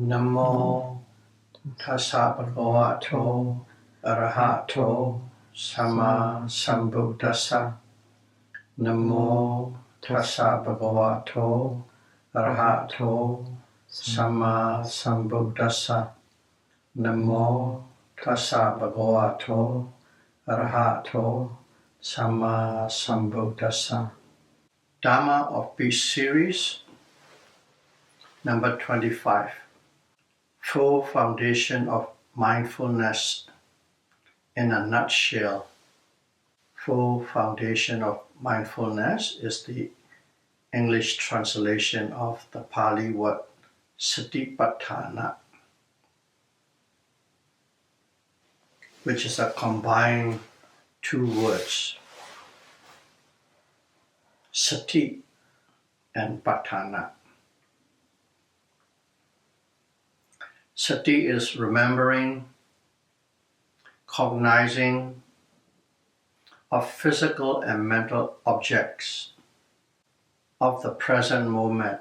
Namo tassa bhagavato arahato sama sambuddhassa. Namo tassa bhagavato arahato sama sambuddhassa. Namo tassa bhagavato arahato sama sambuddhassa. Dhamma of Peace series, number 25. Full foundation of mindfulness in a nutshell. Full foundation of mindfulness is the English translation of the Pali word Satipatthana, which is a combined two words, Sati and Patthana. Sati is remembering, cognizing of physical and mental objects of the present moment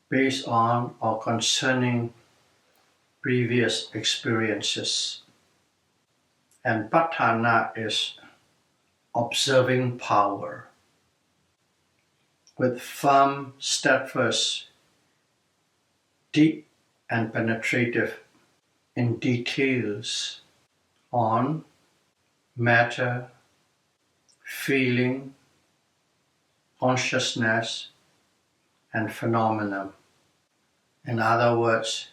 based on or concerning previous experiences. And Patthana is observing power with firm, steadfast, deep and penetrative in details on matter, feeling, consciousness, and phenomenon. In other words,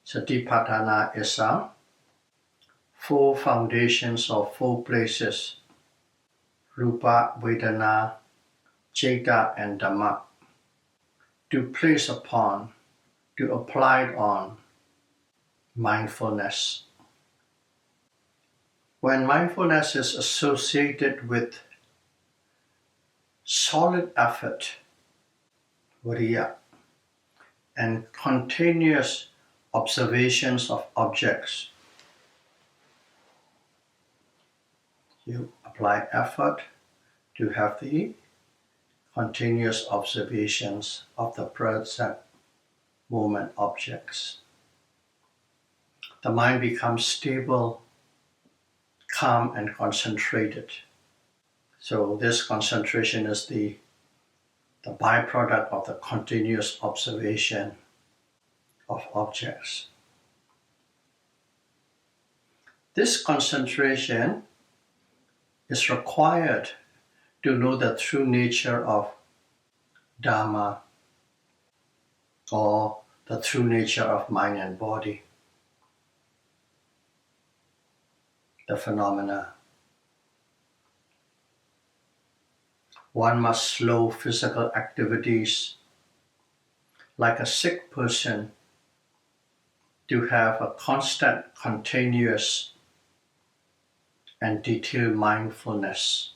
Satipatthana is a four foundations or four places, Rupa, Vedana, Citta, and Dhamma, to place upon, to apply on mindfulness. When mindfulness is associated with solid effort, viriya, and continuous observations of objects, you apply effort to have the continuous observations of the present moment objects. The mind becomes stable, calm, and concentrated. So this concentration is the byproduct of the continuous observation of objects. This concentration is required to know the true nature of Dhamma, or the true nature of mind and body, the phenomena. One must slow physical activities like a sick person to have a constant, continuous, and detailed mindfulness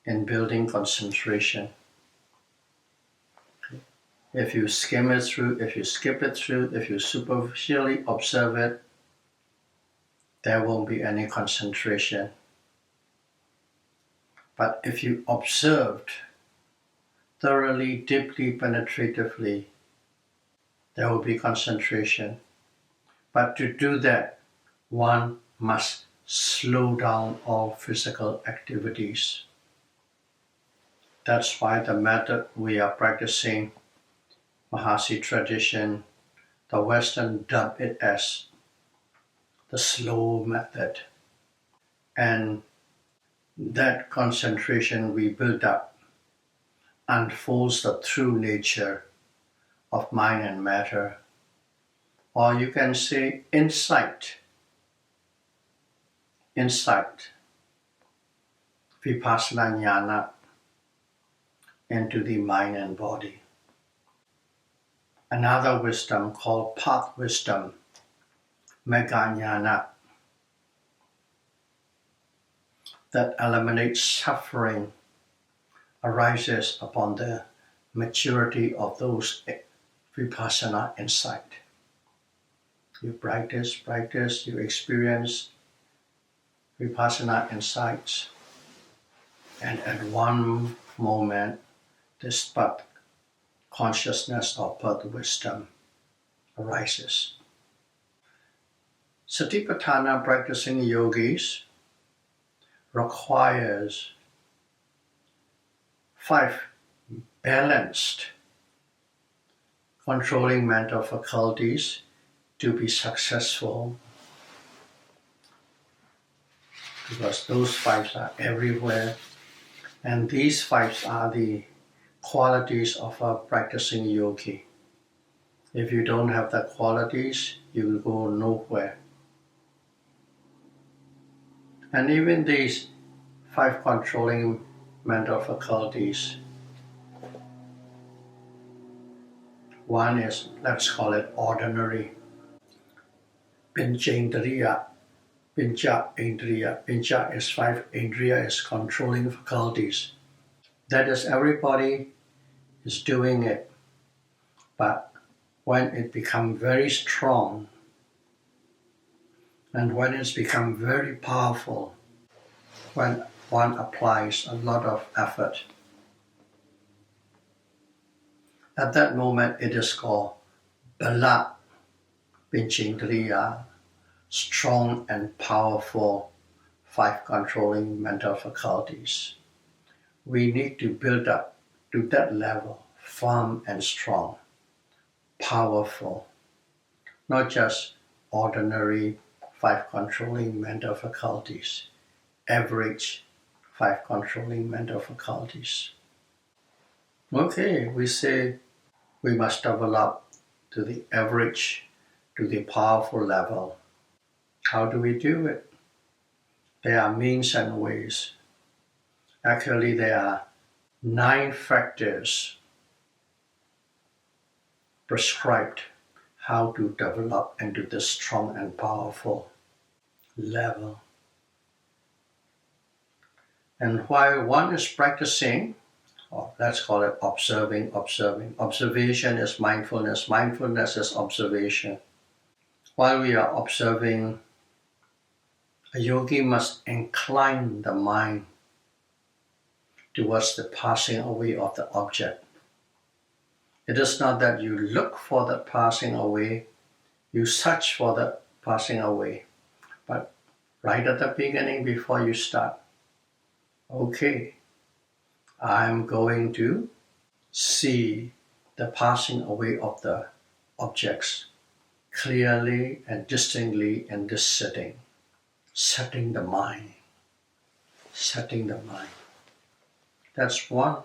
in building concentration. If you skim it through, if you skip it through, if you superficially observe it, there won't be any concentration. But if you observed thoroughly, deeply, penetratively, there will be concentration. But to do that, one must slow down all physical activities. That's why the method we are practicing, Mahasi tradition, the Western dub it as the slow method. And that concentration we build up unfolds the true nature of mind and matter. Or you can say insight, vipassana jnana into the mind and body. Another wisdom called path wisdom, megha jnana, that eliminates suffering, arises upon the maturity of those vipassana insight. You practice, you experience vipassana insights, and at one moment this path consciousness of birth wisdom arises. Satipatthana practicing yogis requires 5 balanced controlling mental faculties to be successful, because those 5 are everywhere, and these 5 are the qualities of a practicing yogi. If you don't have the qualities, you will go nowhere. And even these 5 controlling mental faculties, one is, let's call it ordinary. Pinchendriya. Pincha Indriya. Pincha is 5, Indriya is controlling faculties. That is, everybody is doing it. But when it becomes very strong, and when it's become very powerful, when one applies a lot of effort, at that moment it is called Bala Pinchendriya, strong and powerful 5 controlling mental faculties. We need to build up to that level, firm and strong, powerful, not just ordinary 5 controlling mental faculties, average 5 controlling mental faculties. Okay, we say we must develop to the average, to the powerful level. How do we do it? There are means and ways. Actually, there are 9 factors prescribed how to develop into this strong and powerful level. And while one is practicing, or let's call it observing. Observation is mindfulness. Mindfulness is observation. While we are observing, a yogi must incline the mind towards the passing away of the object. It is not that you look for the passing away, you search for the passing away, but right at the beginning, before you start, okay, I'm going to see the passing away of the objects clearly and distinctly in this sitting. Setting the mind. Setting the mind. That's one.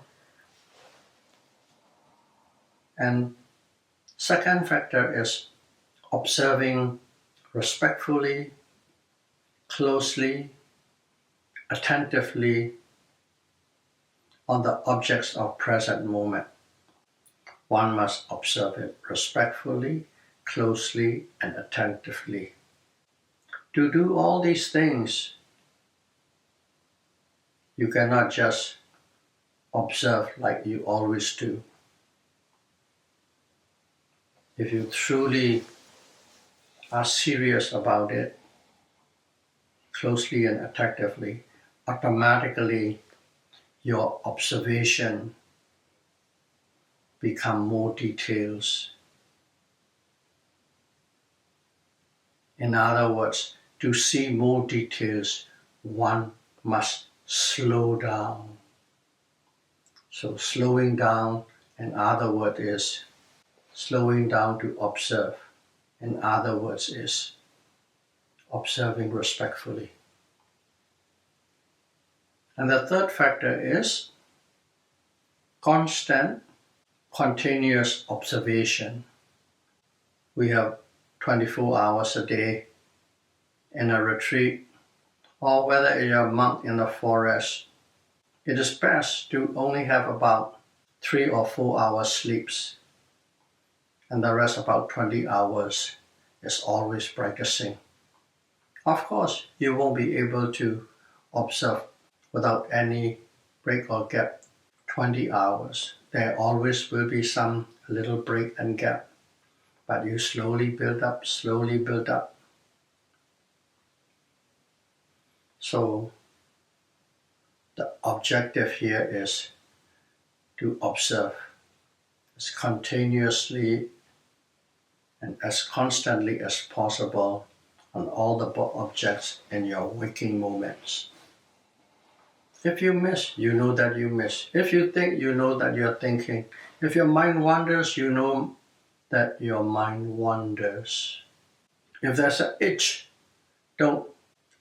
And second factor is observing respectfully, closely, attentively on the objects of present moment. One must observe it respectfully, closely, and attentively. To do all these things, you cannot just observe like you always do. If you truly are serious about it, closely and attentively, automatically your observation become more details. In other words, to see more details, one must slow down. So slowing down, in other words, is slowing down to observe. In other words, is observing respectfully. And the third factor is constant, continuous observation. We have 24 hours a day in a retreat, or whether you're a monk in the forest. It is best to only have about 3 or 4 hours sleeps, and the rest, about 20 hours, is always practicing. Of course, you won't be able to observe without any break or gap 20 hours. There always will be some little break and gap, but you slowly build up. So the objective here is to observe as continuously and as constantly as possible on all the objects in your waking moments. If you miss, you know that you miss. If you think, you know that you're thinking. If your mind wanders, you know that your mind wanders. If there's an itch, don't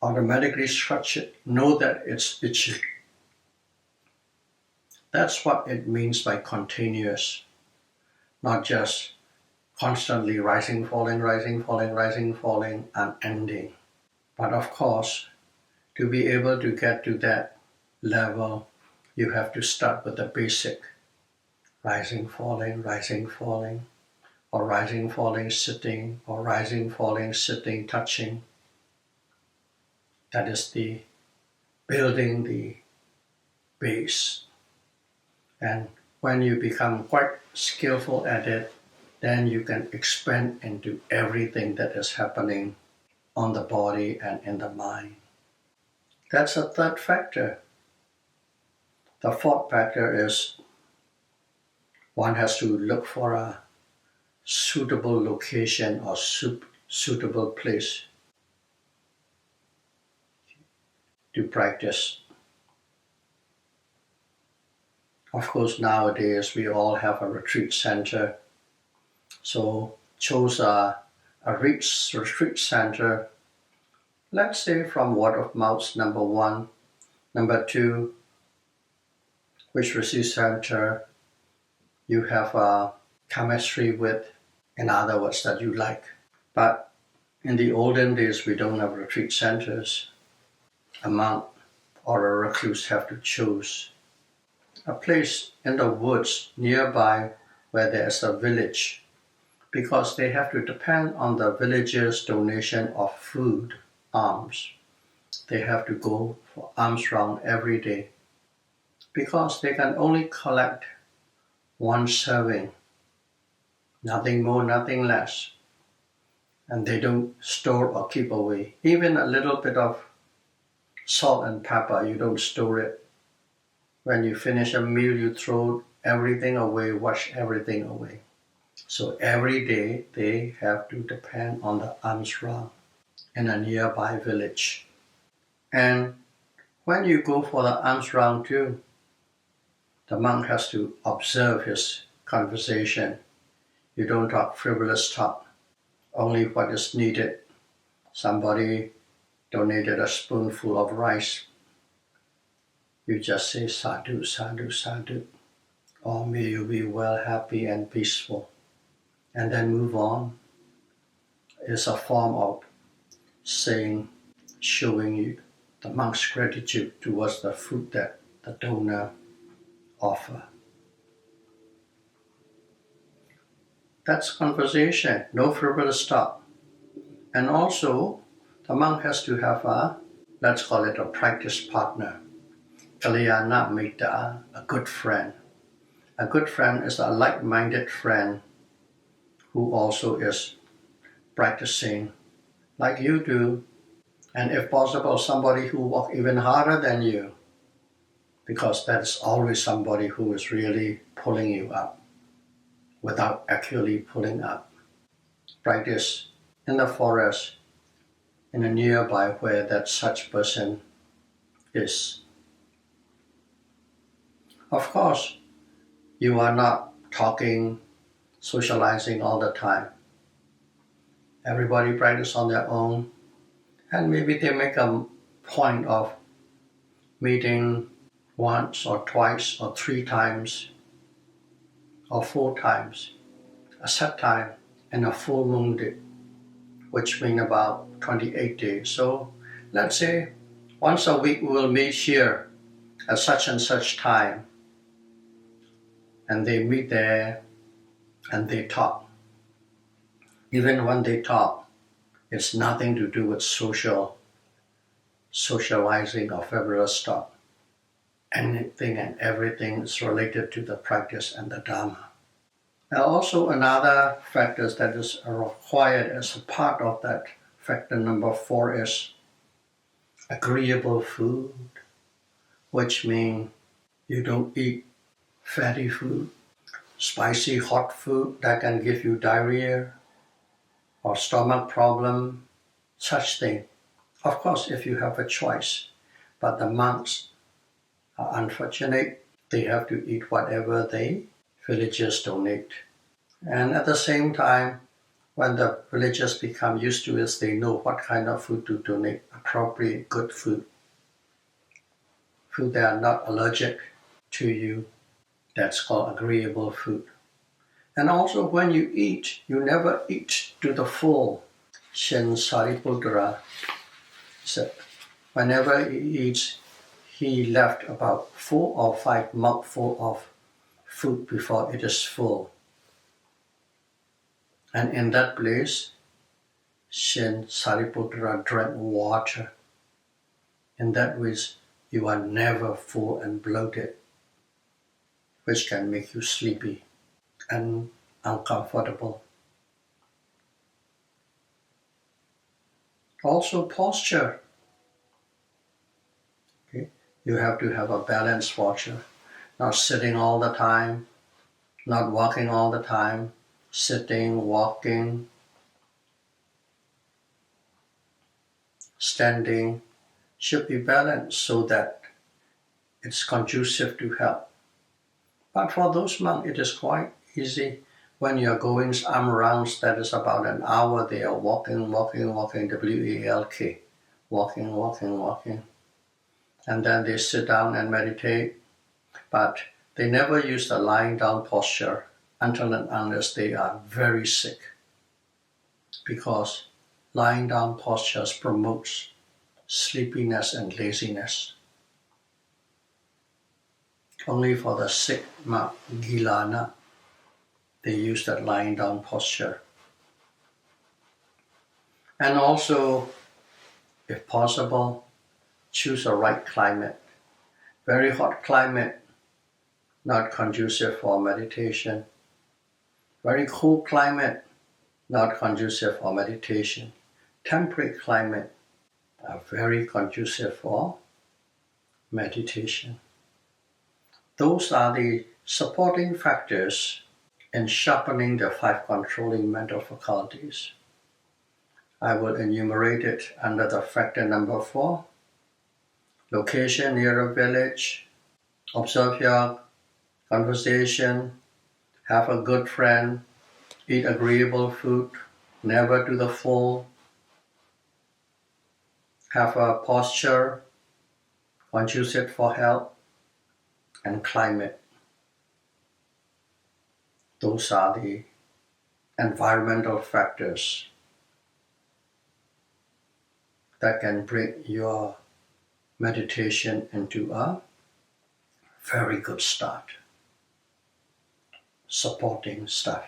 automatically scratch it. Know that it's itchy. That's what it means by continuous, not just constantly rising, falling, rising, falling, rising, falling, and ending. But of course, to be able to get to that level, you have to start with the basic rising, falling, or rising, falling, sitting, or rising, falling, sitting, touching. That is the building the base. And when you become quite skillful at it, then you can expand into everything that is happening on the body and in the mind. That's a third factor. The fourth factor is one has to look for a suitable location or suitable place to practice. Of course, nowadays we all have a retreat center. So choose a retreat center, let's say from word of mouth, number one. Number two, which retreat center you have a chemistry with, in other words, that you like. But in the olden days, we don't have retreat centers. A monk or a recluse have to choose a place in the woods nearby where there's a village, because they have to depend on the villagers' donation of food, alms. They have to go for alms round every day, because they can only collect one serving, nothing more, nothing less. And they don't store or keep away. Even a little bit of salt and pepper, you don't store it. When you finish a meal, you throw everything away, wash everything away. So every day they have to depend on the alms round in a nearby village. And when you go for the alms round too, the monk has to observe his conversation. You don't talk frivolous talk, only what is needed. Somebody donated a spoonful of rice. You just say sadhu, sadhu, sadhu, or may you be well, happy and peaceful, and then move on. It's a form of saying, showing you the monk's gratitude towards the food that the donor offer. That's conversation, no frivolous talk. And also, the monk has to have a, let's call it a practice partner, kalyana mita, a good friend. A good friend is a like-minded friend who also is practicing like you do, and if possible, somebody who walks even harder than you, because that's always somebody who is really pulling you up without actually pulling up. Practice in the forest, in a nearby where that such person is. Of course, you are not talking, socializing all the time. Everybody practice on their own, and maybe they make a point of meeting once or twice or 3 times or 4 times, a set time and a full moon day, which means about 28 days. So let's say once a week we will meet here at such and such time, and they meet there and they talk. Even when they talk, it's nothing to do with socializing or frivolous talk. Anything and everything is related to the practice and the Dhamma. Now also another factor that is required as a part of that factor number 4 is agreeable food, which means you don't eat fatty food, spicy hot food that can give you diarrhea or stomach problem, such thing. Of course, if you have a choice, but the monks are unfortunate. They have to eat whatever the villagers donate. And at the same time, when the villagers become used to it, they know what kind of food to donate, appropriate, good food. Food that are not allergic to you, that's called agreeable food. And also when you eat, you never eat to the full. Shin Sariputta said, whenever he eats, he left about 4 or 5 mouthfuls of food before it is full. And in that place, Shin Sariputta drank water. In that way, you are never full and bloated, which can make you sleepy and uncomfortable. Also posture. Okay? You have to have a balanced posture, not sitting all the time, not walking all the time, sitting, walking, standing, should be balanced so that it's conducive to health. But for those monks, it is quite easy. When you're going arm rounds, that is about an hour, they are walking, W-A-L-K, walking. And then they sit down and meditate. But they never use the lying down posture until and unless they are very sick. Because lying down postures promotes sleepiness and laziness. Only for the sick monk, Gilana, they use that lying down posture. And also, if possible, choose the right climate. Very hot climate, not conducive for meditation. Very cool climate, not conducive for meditation. Temperate climate are very conducive for meditation. Those are the supporting factors in sharpening the 5 controlling mental faculties. I will enumerate it under the factor number 4. Location near a village, observe your conversation, have a good friend, eat agreeable food, never to the full, have a posture conducive for health, and climate. Those are the environmental factors that can bring your meditation into a very good start. Supporting stuff.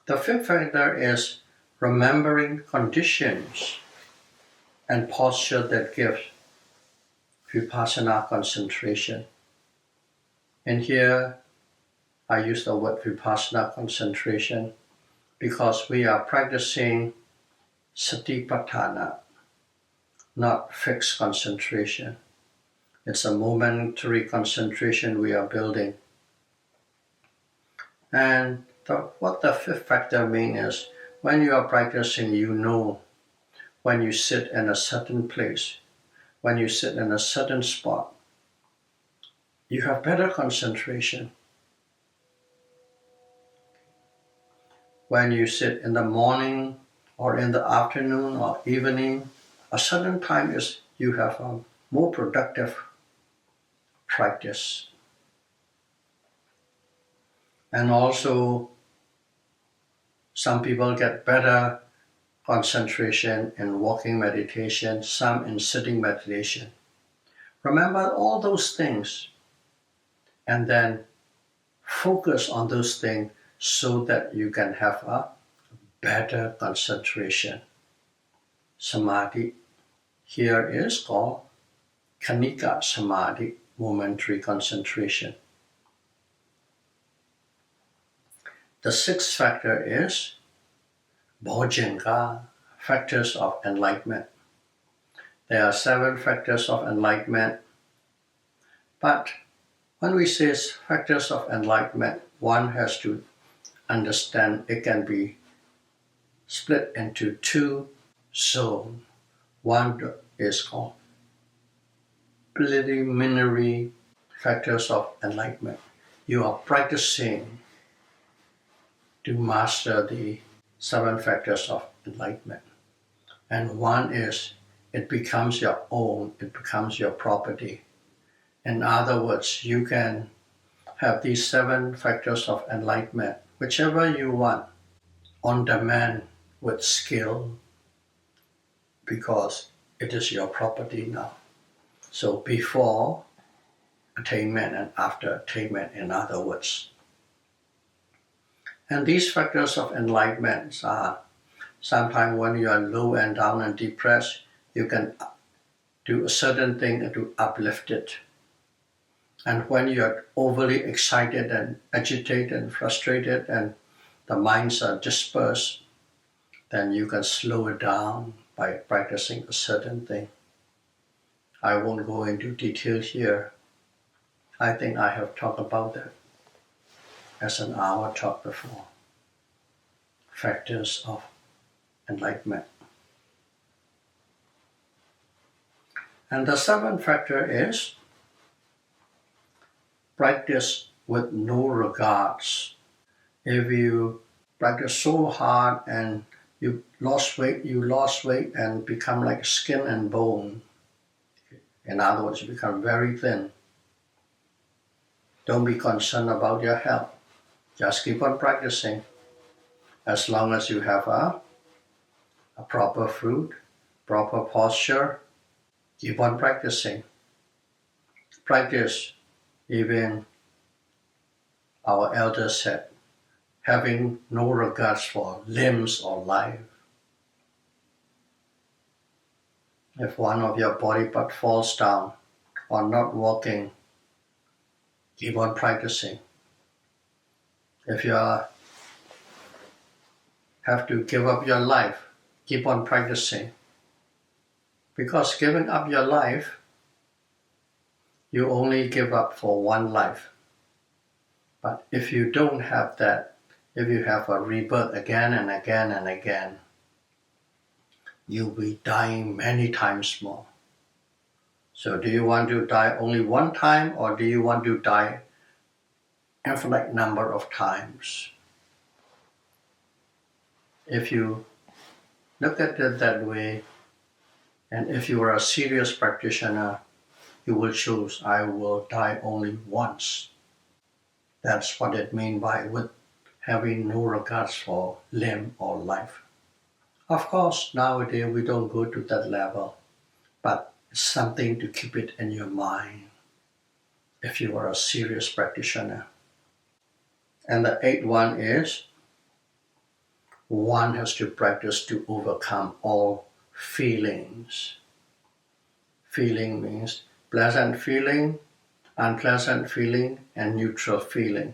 The 5th factor is remembering conditions and posture that give vipassana concentration. And here I use the word vipassana concentration because we are practicing Satipatthana, not fixed concentration. It's a momentary concentration we are building. And what the 5th factor means is when you are practicing, you know when you sit in a certain place, when you sit in a certain spot, you have better concentration. When you sit in the morning or in the afternoon or evening, a certain time is you have a more productive practice. And also, some people get better concentration in walking meditation, some in sitting meditation. Remember all those things and then focus on those things so that you can have a better concentration. Samadhi here is called Khanika Samadhi, momentary concentration. The 6th factor is Bojjhanga, factors of enlightenment. There are 7 factors of enlightenment, but When we say factors of enlightenment, one has to understand it can be split into two zones. One is called preliminary factors of enlightenment. You are practicing to master the 7 factors of enlightenment. And one is, it becomes your own, it becomes your property. In other words, you can have these 7 factors of enlightenment, whichever you want, on demand with skill, because it is your property now. So before attainment and after attainment, in other words. And these factors of enlightenment are, sometimes when you are low and down and depressed, you can do a certain thing to uplift it. And when you are overly excited and agitated and frustrated and the minds are dispersed, then you can slow it down by practicing a certain thing. I won't go into detail here. I think I have talked about that as an hour talk before. Factors of enlightenment. And the 7th factor is practice with no regards. If you practice so hard and you lost weight and become like skin and bone. In other words, you become very thin. Don't be concerned about your health. Just keep on practicing. As long as you have a proper food, proper posture, keep on practicing. Practice, even our elders said, having no regards for limbs or life. If one of your body part falls down or not walking, keep on practicing. If you have to give up your life, keep on practicing. Because giving up your life, you only give up for one life. But if you don't have that, if you have a rebirth again and again and again, you'll be dying many times more. So do you want to die only one time, or do you want to die infinite number of times? If you look at it that way, and if you are a serious practitioner, you will choose, I will die only once. That's what it means by with having no regards for limb or life. Of course, nowadays we don't go to that level, but it's something to keep it in your mind if you are a serious practitioner. And the 8th one is, one has to practice to overcome all feelings. Feeling means pleasant feeling, unpleasant feeling, and neutral feeling.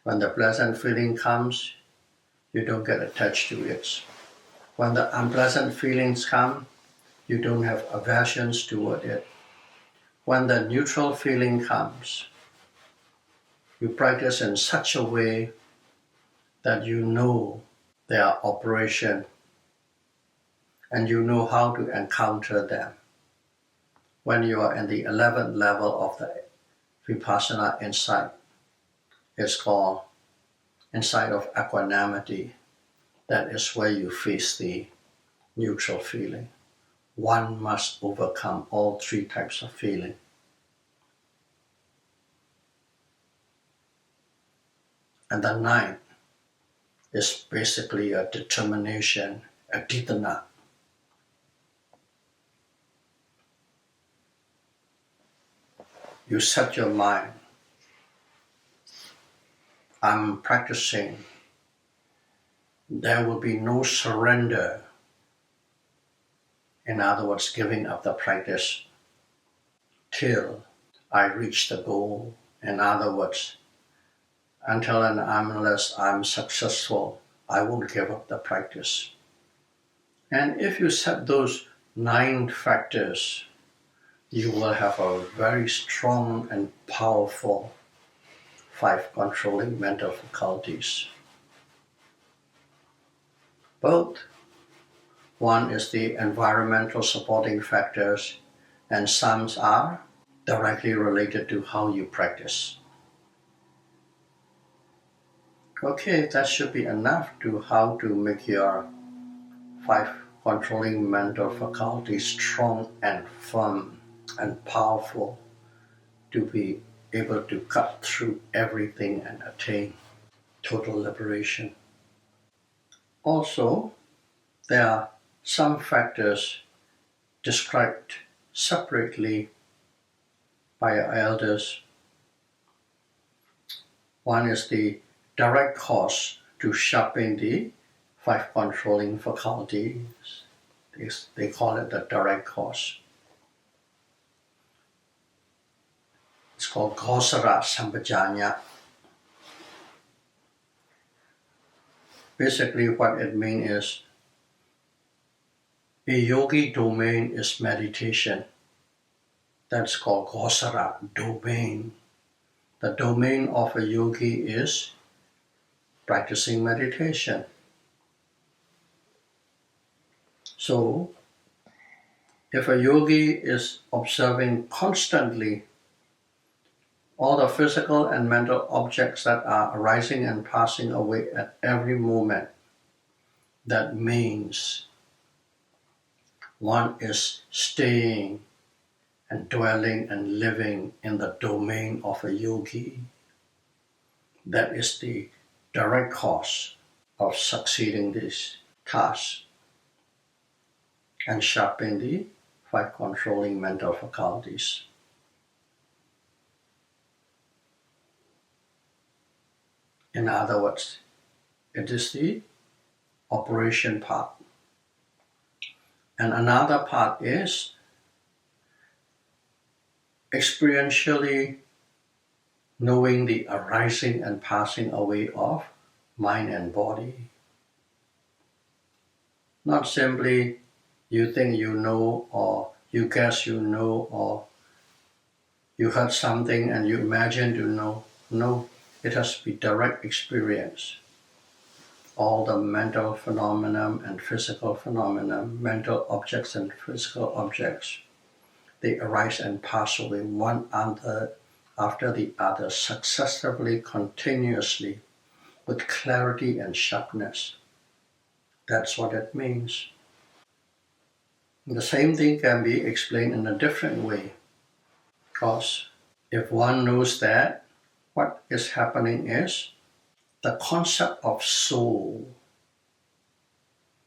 When the pleasant feeling comes, you don't get attached to it. When the unpleasant feelings come, you don't have aversions toward it. When the neutral feeling comes, you practice in such a way that you know their operation and you know how to encounter them. When you are in the 11th level of the Vipassana insight, it's called insight of equanimity. That is where you face the neutral feeling. One must overcome all 3 types of feeling. And the 9th is basically a determination, a dithana. You set your mind, I'm practicing. There will be no surrender. In other words, giving up the practice till I reach the goal. In other words, until and unless I'm successful, I won't give up the practice. And if you set those 9 factors, you will have a very strong and powerful 5 controlling mental faculties. Both. One is the environmental supporting factors, and some are directly related to how you practice. Okay, that should be enough to how to make your 5 controlling mental faculties strong and firm and powerful to be able to cut through everything and attain total liberation. Also, there are some factors described separately by our elders. One is the direct cause to sharpen the 5 controlling faculties. They call it the direct cause. It's called Gosara Sampajanya. Basically, what it means is a yogi domain is meditation. That's called Gosara domain. The domain of a yogi is practicing meditation. So, if a yogi is observing constantly all the physical and mental objects that are arising and passing away at every moment, that means one is staying and dwelling and living in the domain of a yogi. That is the direct cause of succeeding this task and sharpening the 5 controlling mental faculties. In other words, it is the operation part. And another part is experientially knowing the arising and passing away of mind and body. Not simply you think you know, or you guess you know, or you heard something and you imagine to know. No, it has to be direct experience. All the mental phenomena and physical phenomena, mental objects and physical objects, they arise and pass away one after the other, successively, continuously, with clarity and sharpness. That's what it means. The same thing can be explained in a different way, because if one knows that, what is happening is the concept of soul,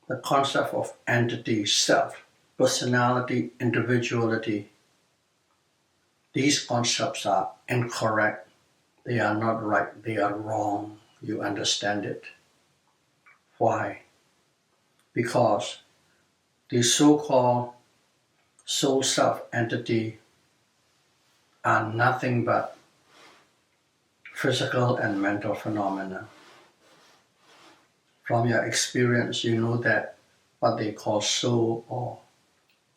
the concept of entity, self, personality, individuality, these concepts are incorrect. They are not right. They are wrong. You understand it. Why? Because the so-called soul self entity are nothing but physical and mental phenomena. From your experience, you know that what they call soul or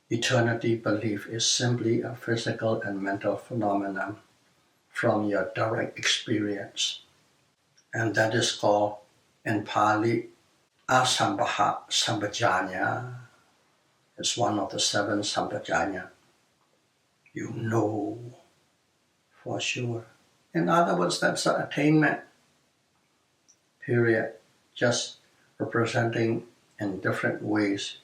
eternity belief is simply a physical and mental phenomenon from your direct experience. And that is called, in Pali, Asambha Sampajanya. It's one of the 7 Sampajanya. You know for sure. In other words, that's an attainment, period. Just representing in different ways,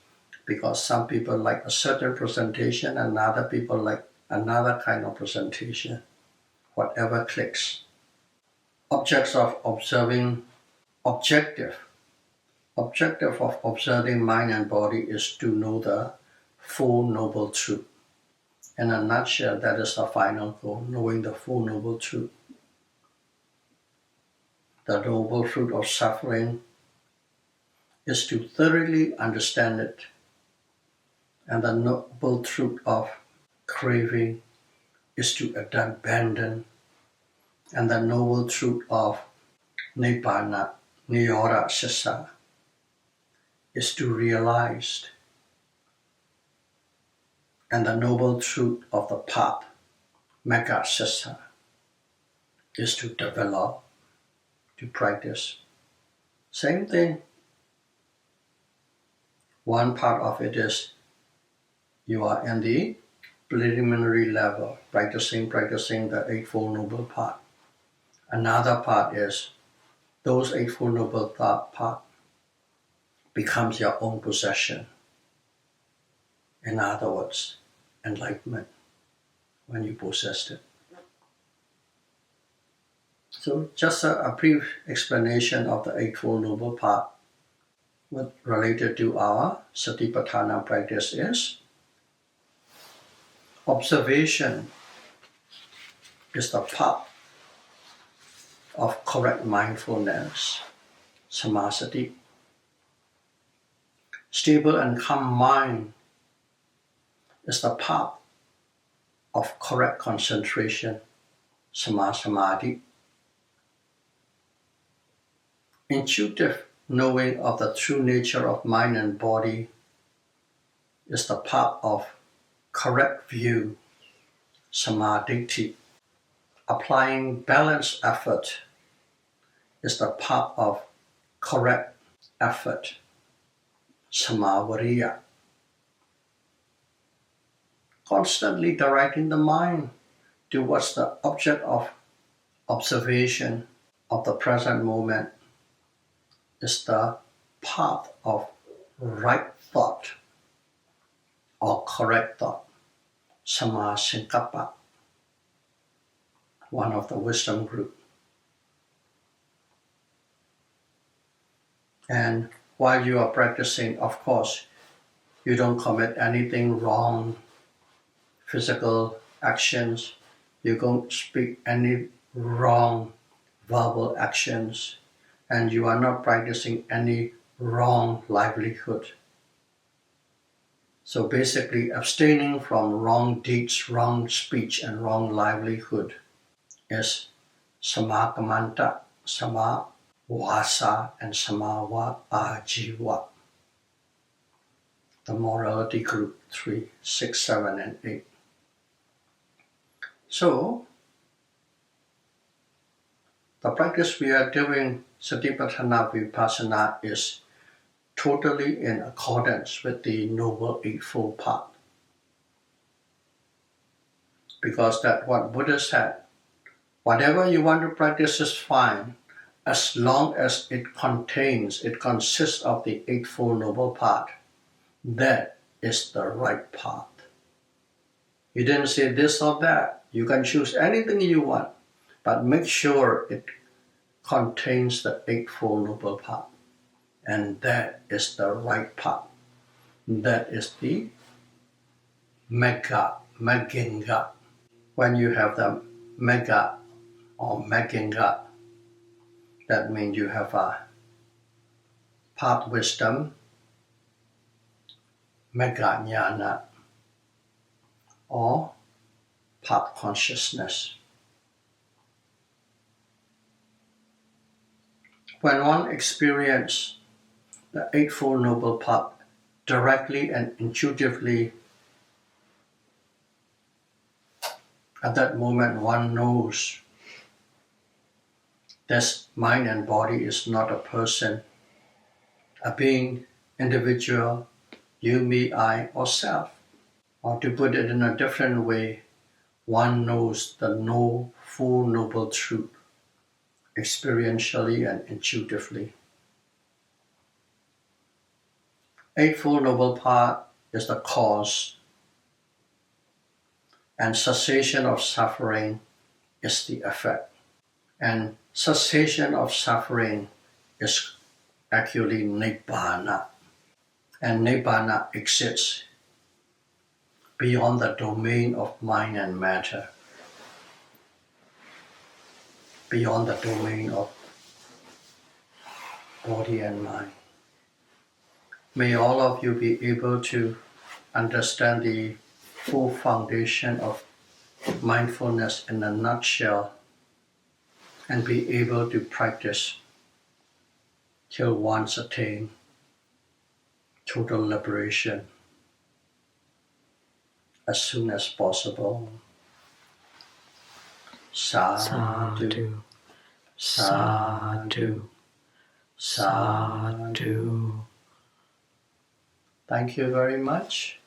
because some people like a certain presentation and other people like another kind of presentation. Whatever clicks. Objects of observing, objective of observing mind and body is to know the full noble truth. In a nutshell, that is the final goal, knowing the full noble truth. The noble fruit of suffering is to thoroughly understand it, and the noble truth of craving is to abandon, and the noble truth of nibbana, niyora sissa, is to realize. And the noble truth of the path, Mega Sister, is to develop, to practice. Same thing. One part of it is you are in the preliminary level, practicing the Eightfold Noble Path. Another part is those Eightfold Noble Path becomes your own possession. In other words, enlightenment, when you possess it. So just a brief explanation of the Eightfold Noble Path related to our Satipatthana practice is observation is the path of correct mindfulness, samasati. Stable and calm mind is the path of correct concentration, samadhi. Intuitive knowing of the true nature of mind and body is the path of correct view, samadhi. Applying balanced effort is the path of correct effort, samavariya. Constantly directing the mind towards the object of observation of the present moment is the path of right thought or correct thought, samasankappa, one of the wisdom group. And while you are practicing, of course, you don't commit anything wrong, physical actions, you don't speak any wrong verbal actions, and you are not practicing any wrong livelihood. So basically, abstaining from wrong deeds, wrong speech, and wrong livelihood is samakamanta, sama wasa, and samawa ajiva. The morality group 3, 6, 7, and 8. So, the practice we are doing, Satipatthana Vipassana, is totally in accordance with the Noble Eightfold Path. Because that's what Buddha said. Whatever you want to practice is fine, as long as it consists of the Eightfold Noble Path. That is the right path. He didn't say this or that. You can choose anything you want, but make sure it contains the Eightfold Noble Path. And that is the right path. That is the Magginga. When you have the Mega or Magginga, that means you have a path wisdom, Mega Jnana, or path consciousness. When one experiences the Eightfold Noble Path directly and intuitively, at that moment one knows this mind and body is not a person, a being, individual, you, me, I, or self. Or to put it in a different way, one knows the full noble truth, experientially and intuitively. Eightfold Noble Path is the cause, and cessation of suffering is the effect. And cessation of suffering is actually Nibbana. And Nibbana exists beyond the domain of mind and matter, beyond the domain of body and mind. May all of you be able to understand the full foundation of mindfulness in a nutshell and be able to practice till once attain total liberation. as soon as possible. Sadhu, sadhu, sadhu. Thank you very much.